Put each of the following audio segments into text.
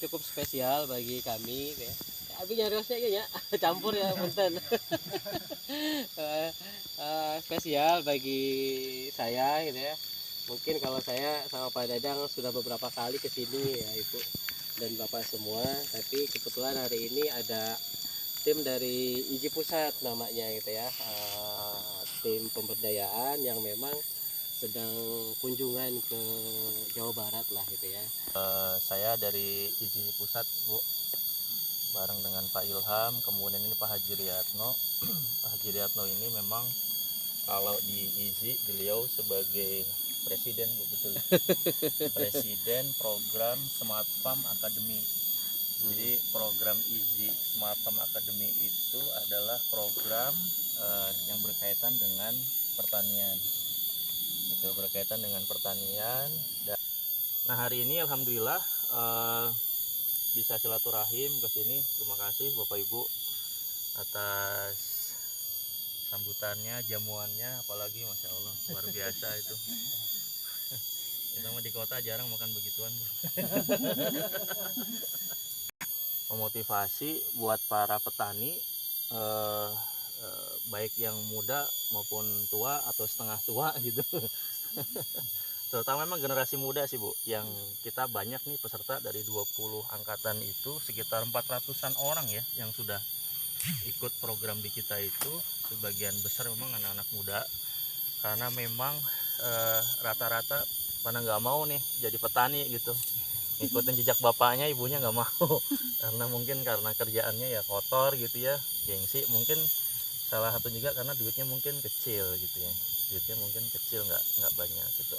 cukup spesial bagi kami ya. Abi nyariosnya ya campur ya punten. Spesial bagi saya gitu ya. Mungkin kalau saya sama Pak Dadang sudah beberapa kali ke sini ya Ibu dan Bapak semua, tapi kebetulan hari ini ada tim dari IJI Pusat namanya gitu ya. Tim pemberdayaan yang memang sedang kunjungan ke Jawa Barat lah gitu ya. Saya dari IJI Pusat, Bu, bareng dengan Pak Ilham, kemudian ini Pak Haji Riyatno. Pak Haji Riyatno ini memang kalau di IJI beliau sebagai presiden, Bu, betul. Presiden program Smart Farm Academy. Jadi program IJI Smart Farm Academy itu adalah program yang berkaitan dengan pertanian. Itu berkaitan dengan pertanian. Nah, hari ini alhamdulillah bisa silaturahim ke sini. Terima kasih Bapak Ibu atas sambutannya, jamuannya, apalagi Masya Allah luar biasa itu. Kita mah di kota jarang makan begituan. Memotivasi buat para petani baik yang muda maupun tua atau setengah tua gitu. Terutama memang generasi muda sih Bu, yang kita banyak nih peserta dari 20 angkatan itu sekitar 400-an orang ya yang sudah ikut program di kita itu. Sebagian besar memang anak-anak muda, karena memang rata-rata pada nggak mau nih jadi petani gitu, ikutin jejak bapaknya, ibunya nggak mau karena mungkin karena kerjaannya ya kotor gitu ya, gengsi mungkin, salah satu juga karena duitnya mungkin kecil gitu ya, duitnya mungkin kecil, nggak banyak gitu.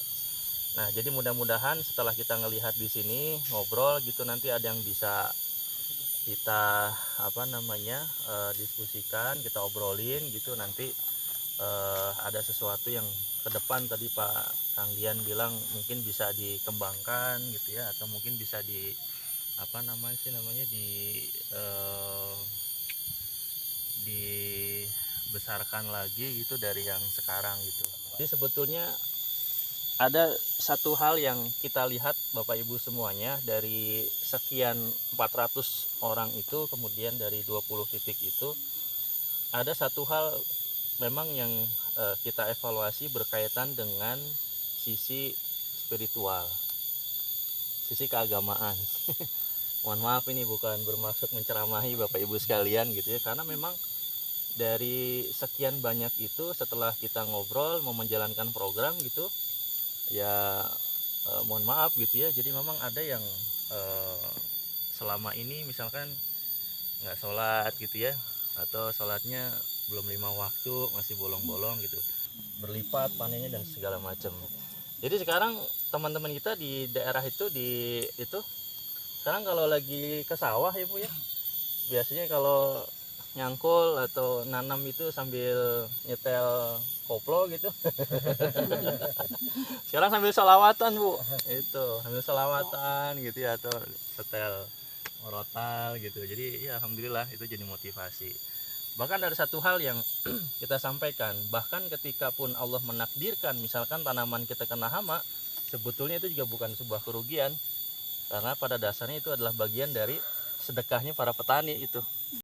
Nah, jadi mudah-mudahan setelah kita ngelihat di sini ngobrol gitu, nanti ada yang bisa kita diskusikan, kita obrolin gitu, nanti ada sesuatu yang ke depan tadi Pak Kang Dian bilang mungkin bisa dikembangkan gitu ya, atau mungkin bisa dibesarkan lagi gitu dari yang sekarang gitu. Jadi sebetulnya ada satu hal yang kita lihat Bapak Ibu semuanya, dari sekian 400 orang itu, kemudian dari 20 titik itu, ada satu hal memang yang kita evaluasi berkaitan dengan sisi spiritual, sisi keagamaan. Mohon maaf ini bukan bermaksud menceramahi Bapak Ibu sekalian gitu ya, karena memang dari sekian banyak itu setelah kita ngobrol mau menjalankan program gitu ya, mohon maaf gitu ya, jadi memang ada yang selama ini misalkan nggak sholat gitu ya, atau sholatnya belum 5 waktu, masih bolong-bolong gitu, berlipat panennya dan segala macam. Jadi sekarang teman-teman kita di daerah itu sekarang kalau lagi ke sawah ya Bu ya, biasanya kalau nyangkul atau nanam itu sambil nyetel koplo gitu. Sekarang sambil sholawatan Bu, itu sambil sholawatan gitu ya, atau setel morotal gitu. Jadi ya alhamdulillah itu jadi motivasi. Bahkan ada satu hal yang kita sampaikan, bahkan ketika pun Allah menakdirkan misalkan tanaman kita kena hama, sebetulnya itu juga bukan sebuah kerugian, karena pada dasarnya itu adalah bagian dari sedekahnya para petani itu.